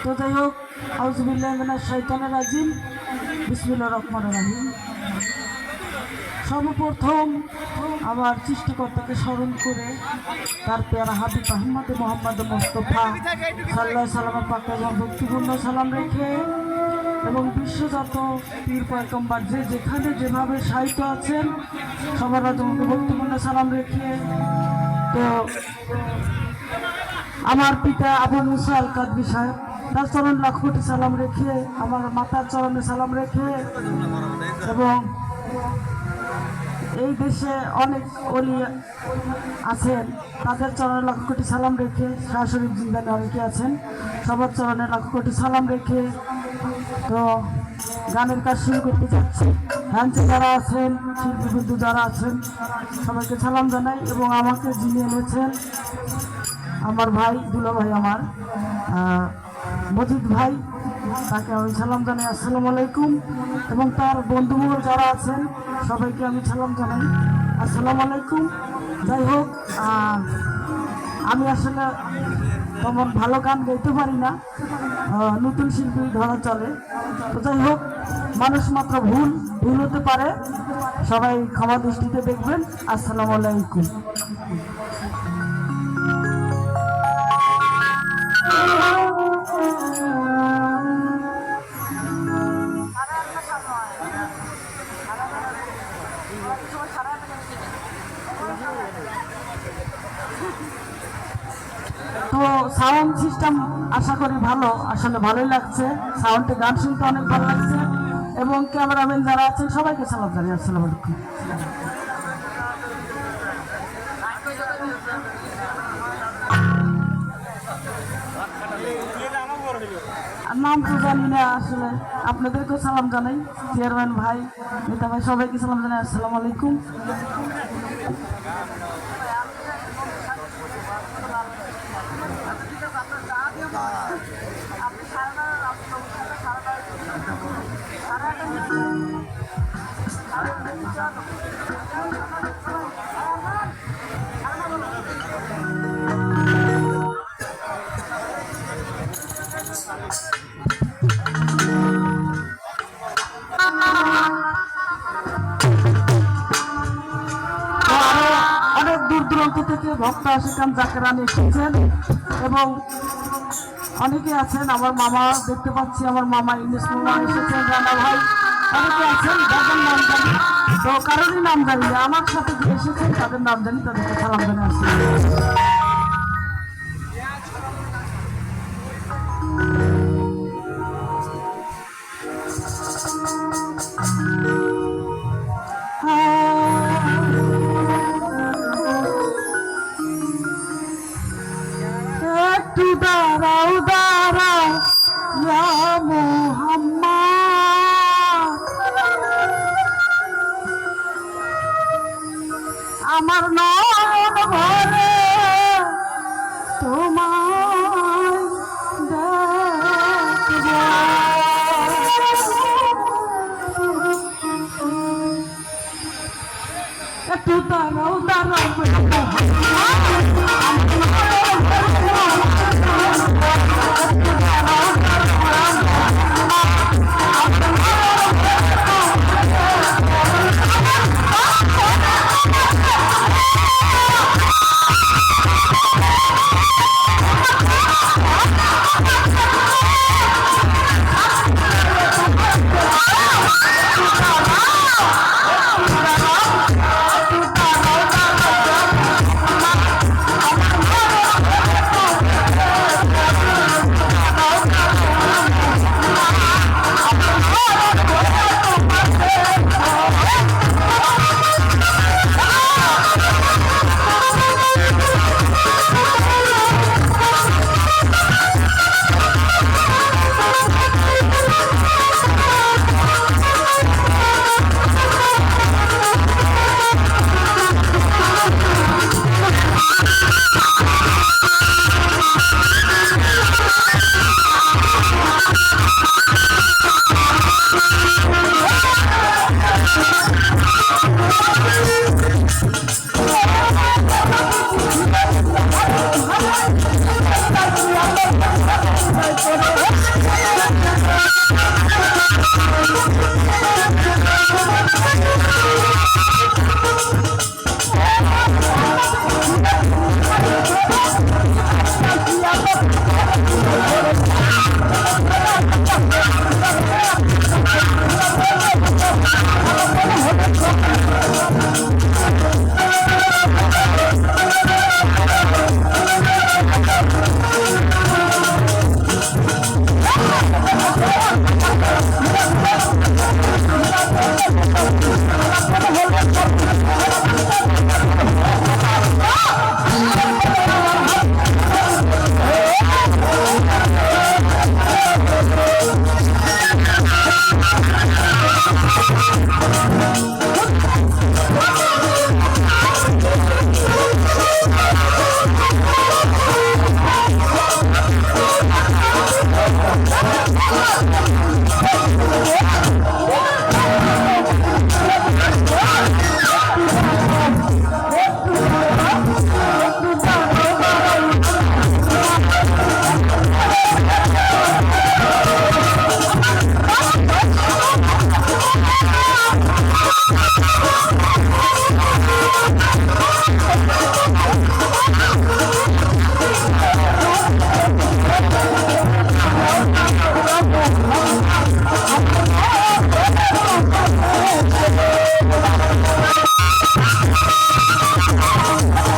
তো যাই হোক, আউযুবিল্লাহি মিনাশ শাইতানির রাজিম, বিসমিল্লাহির রহমানির রহিম। সর্বপ্রথম আমার সৃষ্টিকর্তাকে স্মরণ করে তার পেয়ারা হাবিব মোহাম্মদ মুস্তাফা সাল্লাল্লাহু সাল্লামের পাকে এবং ভক্তিপূর্ণ সালাম রেখে এবং বিশ্বজাত পীর পয়গম্বর যে যেখানে যেভাবে সাহিত্য আছেন সবার রাজমকে ভক্তিপূর্ণ সালাম রেখে, তো আমার পিতা আবু মুসা আল কাদবি সাহেব তার চরণ লাখ কোটি সালাম রেখে, আমার মাতার চরণে সালাম রেখে, এবং এই দেশে অনেক ওলি আছেন তাদের চরণে লাখ কোটি সালাম রেখে, শাহ শরীফ জিন্দানে অনেকে আছেন সবার চরণে লাখ কোটি সালাম রেখে, তো গানের কাজ শুরু করতে যাচ্ছি। হ্যান্সে যারা আছেন, শিল্পীবৃন্দ যারা আছেন সবাইকে সালাম জানাই, এবং আমাকে যিনি এনেছেন আমার ভাই, দুলা ভাই আমার মজিদ ভাই, তাকে আমি সালাম জানাই, আসসালামু আলাইকুম। এবং তার বন্ধুবর্গ যারা আছেন সবাইকে আমি সালাম জানাই, আসসালামু আলাইকুম। যাই হোক, আমি আসলে তেমন ভালো গান গাইতে পারি না, নতুন শিল্পী ধরা চলে। তো যাই হোক, মানুষ মাত্র ভুল হতে পারে, সবাই ক্ষমা দৃষ্টিতে দেখবেন। আসসালামু আলাইকুম। তো সাউন্ড সিস্টেম আশা করি ভালো, আসলে ভালোই লাগছে, সাউন্ডে গান শুনতে অনেক ভালো লাগছে, এবং ক্যামেরাম্যান যারা আছেন সবাইকে সালাম জানাই, আসসালামু আলাইকুম। নাম তো জানি না আসলে, আপনাদেরকেও সালাম জানাই, চেয়ারম্যান ভাই, নেতা ভাই, সবাইকে সালাম জানাই, আসসালামু আলাইকুম। অনেক দূর দূরান্ত থেকে ভক্ত আশিকান জাকেরান এসেছেন, এবং অনেকে আছেন, আমার মামা দেখতে পাচ্ছি, আমার মামা ইংলিশ মামা এসেছেন, রানা ভাই, অনেকে আছেন যাদের নাম জানি, তো কারোরই নাম জানি না, আমার সাথে যে এসেছেন তাদের নাম জানি, তাদেরকে সালাম জানিয়ে আসছি। একটু দাঁড়াও দাঁড়াও ইয়া মুহাম্মদ, আমার নয়ন ভরে তোমায় দেখব, একটু দাঁড়াও দাঁড়াও Thank